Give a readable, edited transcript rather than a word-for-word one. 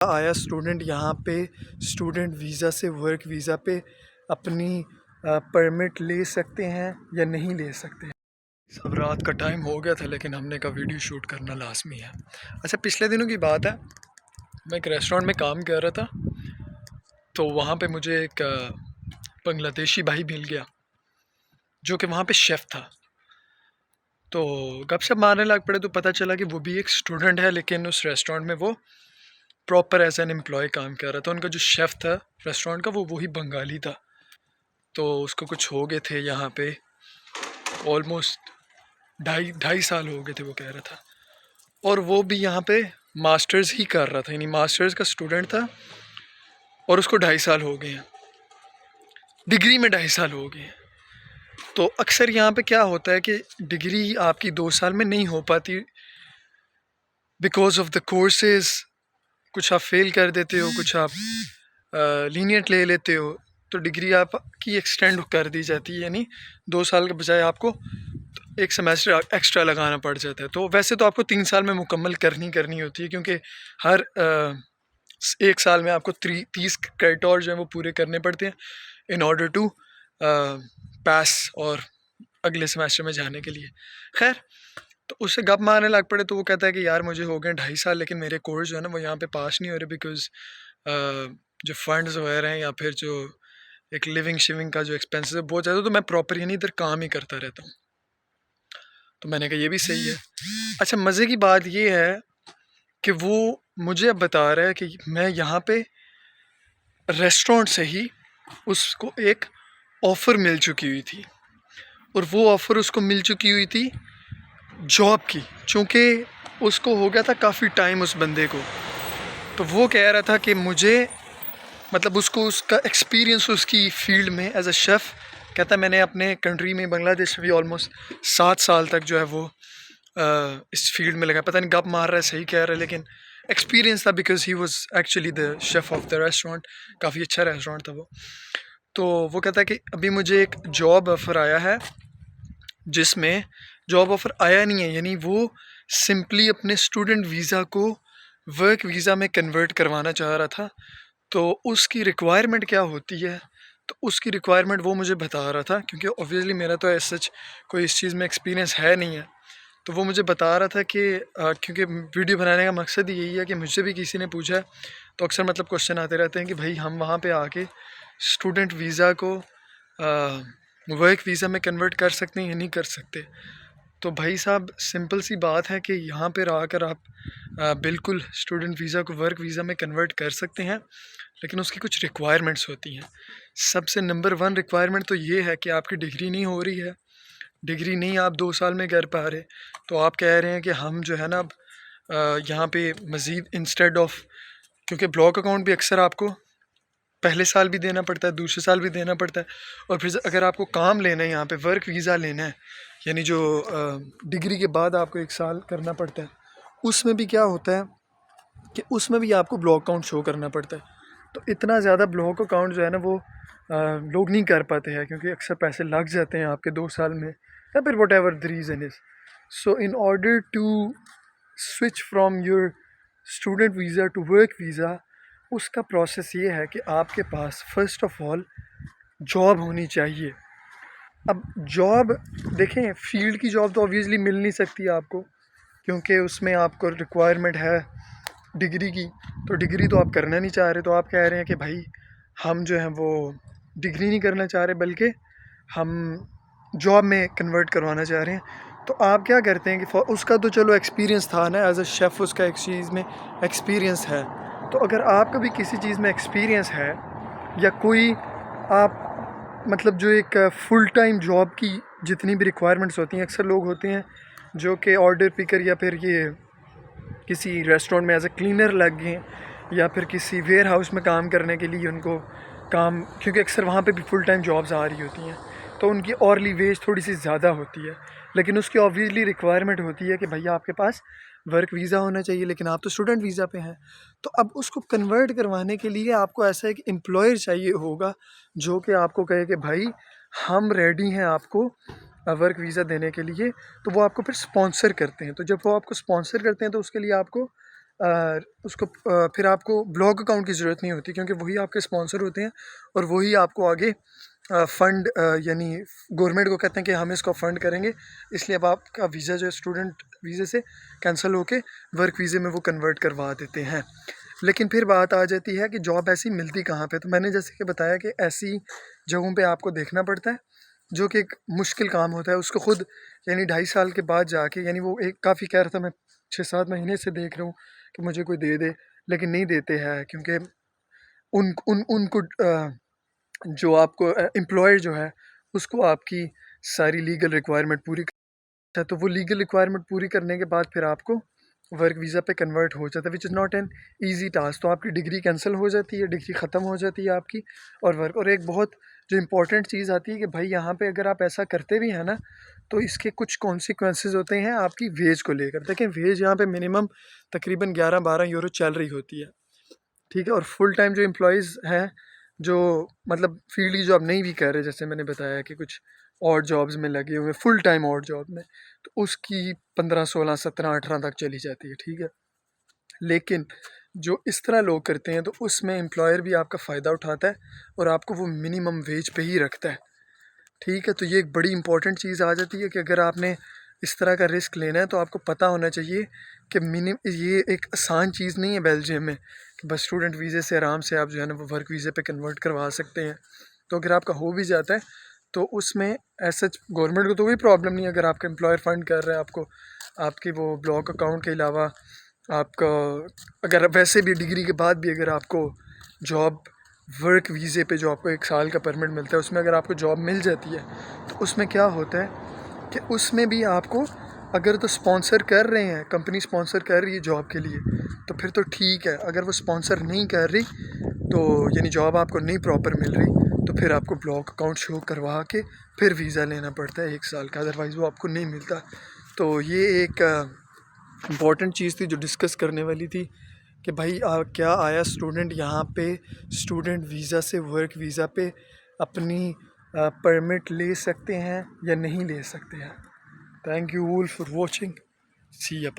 आया स्टूडेंट यहाँ पे स्टूडेंट वीज़ा से वर्क वीज़ा पे अपनी परमिट ले सकते हैं या नहीं ले सकते हैं। सब रात का टाइम हो गया था लेकिन हमने कहा वीडियो शूट करना लाजमी है। अच्छा, पिछले दिनों की बात है, मैं एक रेस्टोरेंट में काम कर रहा था तो वहाँ पे मुझे एक बांग्लादेशी भाई मिल गया जो कि वहाँ पे शेफ़ था। तो गपशप मारने लग पड़े तो पता चला कि वो भी एक स्टूडेंट है लेकिन उस रेस्टोरेंट में वो प्रॉपर एज एन एम्प्लॉय काम कर रहा था। उनका जो शेफ़ था रेस्टोरेंट का वो वही बंगाली था। तो उसको कुछ हो गए थे यहाँ पे ऑलमोस्ट ढाई साल हो गए थे वो कह रहा था। और वो भी यहाँ पे मास्टर्स ही कर रहा था, यानी मास्टर्स का स्टूडेंट था और उसको 2.5 साल हो गए हैं, डिग्री में 2.5 साल हो गए हैं। तो अक्सर यहाँ पे क्या होता है कि डिग्री आपकी 2 साल में नहीं हो पाती बिकॉज ऑफ द कोर्सेज। कुछ आप फेल कर देते हो, कुछ आप लीनियंट ले लेते हो, तो डिग्री आपकी एक्सटेंड कर दी जाती है, यानी 2 साल के बजाय आपको एक सेमेस्टर एक्स्ट्रा लगाना पड़ जाता है। तो वैसे तो आपको 3 साल में मुकम्मल करनी होती है क्योंकि हर 1 साल में आपको 30 क्रेडिट और जो है वो पूरे करने पड़ते हैं इन ऑर्डर टू पास और अगले सेमेस्टर में जाने के लिए। खैर, तो उससे गप मारने लग पड़े तो वो कहता है कि यार मुझे हो गए 2.5 साल लेकिन मेरे कोर्स जो है ना वो यहाँ पे पास नहीं हो रहे बिकॉज जो फंड्स वगैरह हैं या फिर जो एक लिविंग शिविंग का जो एक्सपेंसेस है बहुत ज़्यादा, तो मैं प्रॉपर यानी इधर काम ही करता रहता हूँ। तो मैंने कहा ये भी सही है। अच्छा, मज़े की बात ये है कि वो मुझे अब बता रहा है कि मैं यहाँ पे रेस्टोरेंट से ही उसको एक ऑफ़र मिल चुकी हुई थी और वो ऑफ़र उसको मिल चुकी हुई थी जॉब की, चूँकि उसको हो गया था काफ़ी टाइम उस बंदे को। तो वो कह रहा था कि मुझे मतलब उसको उसका एक्सपीरियंस उसकी फील्ड में एज अ शेफ़, कहता है मैंने अपने कंट्री में बांग्लादेश में भी ऑलमोस्ट 7 साल तक जो है वो इस फील्ड में लगा। पता नहीं गप मार रहा है सही कह रहा है लेकिन एक्सपीरियंस था because he was actually the chef of the restaurant. काफ़ी अच्छा रेस्टोरेंट था वो। तो वो कहता है कि अभी मुझे एक जॉब ऑफ़र आया है, जिसमें जॉब ऑफ़र आया नहीं है, यानी वो सिंपली अपने स्टूडेंट वीज़ा को वर्क वीज़ा में कन्वर्ट करवाना चाह रहा था। तो उसकी रिक्वायरमेंट क्या होती है, तो उसकी रिक्वायरमेंट वो मुझे बता रहा था क्योंकि ऑब्वियसली मेरा तो एज सच कोई इस चीज़ में एक्सपीरियंस है नहीं है। तो वो मुझे बता रहा था कि क्योंकि वीडियो बनाने का मकसद ही यही है कि मुझसे भी किसी ने पूछा है तो अक्सर मतलब क्वेश्चन आते रहते हैं कि भाई हम वहाँ पे आके स्टूडेंट वीज़ा को वर्क वीज़ा में कन्वर्ट कर सकते हैं या नहीं कर सकते। तो भाई साहब सिंपल सी बात है कि यहाँ पर आकर आप बिल्कुल स्टूडेंट वीज़ा को वर्क वीज़ा में कन्वर्ट कर सकते हैं, लेकिन उसकी कुछ रिक्वायरमेंट्स होती हैं। सबसे नंबर 1 रिक्वायरमेंट तो ये है कि आपकी डिग्री नहीं हो रही है, डिग्री नहीं आप 2 साल में कर पा रहे। तो आप कह रहे हैं कि हम जो है ना अब यहाँ पे मज़ीद इंस्टेड ऑफ, क्योंकि ब्लॉक अकाउंट भी अक्सर आपको पहले साल भी देना पड़ता है, दूसरे साल भी देना पड़ता है, और फिर अगर आपको काम लेना है यहाँ पे वर्क वीज़ा लेना है, यानी जो डिग्री के बाद आपको 1 साल करना पड़ता है, उसमें भी क्या होता है कि उसमें भी आपको ब्लॉक अकाउंट शो करना पड़ता है। तो इतना ज़्यादा ब्लॉक अकाउंट जो है ना वो लोग नहीं कर पाते हैं क्योंकि अक्सर पैसे लग जाते हैं आपके 2 साल में या फिर whatever the reason is. So in order to switch from your student visa to work visa, उसका प्रोसेस ये है कि आपके पास फ़र्स्ट ऑफ़ ऑल जॉब होनी चाहिए। अब जॉब देखें, फील्ड की जॉब तो ऑब्वियसली मिल नहीं सकती आपको क्योंकि उसमें आपको रिक्वायरमेंट है डिग्री की। तो डिग्री तो आप करना नहीं चाह रहे, तो आप कह रहे हैं कि भाई हम जो है वो डिग्री नहीं करना चाह रहे बल्कि हम जॉब में कन्वर्ट करवाना चाह रहे हैं। तो आप क्या करते हैं कि उसका तो चलो एक्सपीरियंस था ना एज अ शेफ़, उसका एक चीज़ में एक्सपीरियंस है। तो अगर आपका भी किसी चीज़ में एक्सपीरियंस है या कोई आप मतलब जो एक फुल टाइम जॉब की जितनी भी रिक्वायरमेंट्स होती हैं, अक्सर लोग होते हैं जो कि ऑर्डर पिकर या फिर ये किसी रेस्टोरेंट में एज ए क्लीनर लग गए या फिर किसी वेयर हाउस में काम करने के लिए उनको काम, क्योंकि अक्सर वहाँ पे भी फुल टाइम जॉब्स आ रही होती हैं तो उनकी औरली वेज थोड़ी सी ज़्यादा होती है, लेकिन उसकी ऑब्वियसली रिक्वायरमेंट होती है कि भैया आपके पास वर्क वीज़ा होना चाहिए, लेकिन आप तो स्टूडेंट वीज़ा पे हैं। तो अब उसको कन्वर्ट करवाने के लिए आपको ऐसा एक एम्प्लॉयर चाहिए होगा जो कि आपको कहे कि भाई हम रेडी हैं आपको वर्क वीज़ा देने के लिए। तो वो आपको फिर स्पॉन्सर करते हैं। तो जब वो आपको स्पॉन्सर करते हैं तो उसके लिए आपको उसको फिर आपको ब्लॉग अकाउंट की ज़रूरत नहीं होती, क्योंकि वही आपके स्पॉन्सर होते हैं और वही आपको आगे फ़ंड यानी गवर्नमेंट को कहते हैं कि हम इसको फ़ंड करेंगे, इसलिए अब आपका वीज़ा जो है स्टूडेंट वीज़े से कैंसिल होके वर्क वीज़े में वो कन्वर्ट करवा देते हैं। लेकिन फिर बात आ जाती है कि जॉब ऐसी मिलती कहाँ पे, तो मैंने जैसे कि बताया कि ऐसी जगहों पे आपको देखना पड़ता है, जो कि एक मुश्किल काम होता है उसको खुद, यानी 2.5 साल के बाद जाके, यानी वो एक काफ़ी कह रहा था मैं 6-7 महीने से देख रहा हूँ कि मुझे कोई दे दे, लेकिन नहीं देते हैं, क्योंकि उनको जो आपको एम्प्लॉयर जो है उसको आपकी सारी लीगल रिक्वायरमेंट पूरी है, तो वो लीगल रिक्वायरमेंट पूरी करने के बाद फिर आपको वर्क वीज़ा पे कन्वर्ट हो जाता है, which is not an easy task. तो आपकी डिग्री कैंसिल हो जाती है, डिग्री ख़त्म हो जाती है आपकी, और वर्क, और एक बहुत जो इंपॉर्टेंट चीज़ आती है कि भाई यहाँ पे अगर आप ऐसा करते भी हैं ना, तो इसके कुछ कॉन्सिक्वेंसेस होते हैं आपकी वेज को लेकर। देखें, वेज यहाँ पे मिनिमम तकरीबन 11-12 यूरो चल रही होती है, ठीक है। और फुल टाइम जो एम्प्लॉयज़ हैं, जो मतलब फील्ड की जॉब नहीं भी कर रहे, जैसे मैंने बताया कि कुछ और जॉब्स में लगे हुए फुल टाइम और जॉब में, तो उसकी 15, 16, 17, 18 तक चली जाती है, ठीक है। लेकिन जो इस तरह लोग करते हैं, तो उसमें एम्प्लॉयर भी आपका फ़ायदा उठाता है और आपको वो मिनिमम वेज पे ही रखता है, ठीक है। तो ये एक बड़ी इंपॉर्टेंट चीज़ आ जाती है कि अगर आपने इस तरह का रिस्क लेना है तो आपको पता होना चाहिए कि ये एक आसान चीज़ नहीं है बेल्जियम में कि बस स्टूडेंट वीज़े से आराम से आप जो है ना वो वर्क वीज़े पे कन्वर्ट करवा सकते हैं। तो अगर आपका हो भी जाता है तो उसमें ऐसा गवर्नमेंट को तो कोई प्रॉब्लम नहीं है, अगर आपका एम्प्लॉयर फ़ंड कर रहा है आपको, आपकी वो ब्लॉक अकाउंट के अलावा आपका, अगर वैसे भी डिग्री के बाद भी अगर आपको जॉब वर्क वीज़े पे जो आपको 1 साल का परमिट मिलता है, उसमें अगर आपको जॉब मिल जाती है, तो उसमें क्या होता है कि उसमें भी आपको अगर तो स्पॉन्सर कर रहे हैं, कंपनी स्पॉन्सर कर रही है जॉब के लिए, तो फिर तो ठीक है। अगर वो स्पॉन्सर नहीं कर रही, तो यानी जॉब आपको नहीं प्रॉपर मिल रही, तो फिर आपको ब्लॉक अकाउंट शो करवा के फिर वीज़ा लेना पड़ता है 1 साल का, अदरवाइज़ वो आपको नहीं मिलता। तो ये एक इम्पॉर्टेंट चीज़ थी जो डिस्कस करने वाली थी कि भाई क्या आया स्टूडेंट यहाँ पे स्टूडेंट वीज़ा से वर्क वीज़ा पे अपनी परमिट ले सकते हैं या नहीं ले सकते हैं। Thank you all for watching, see ya bye.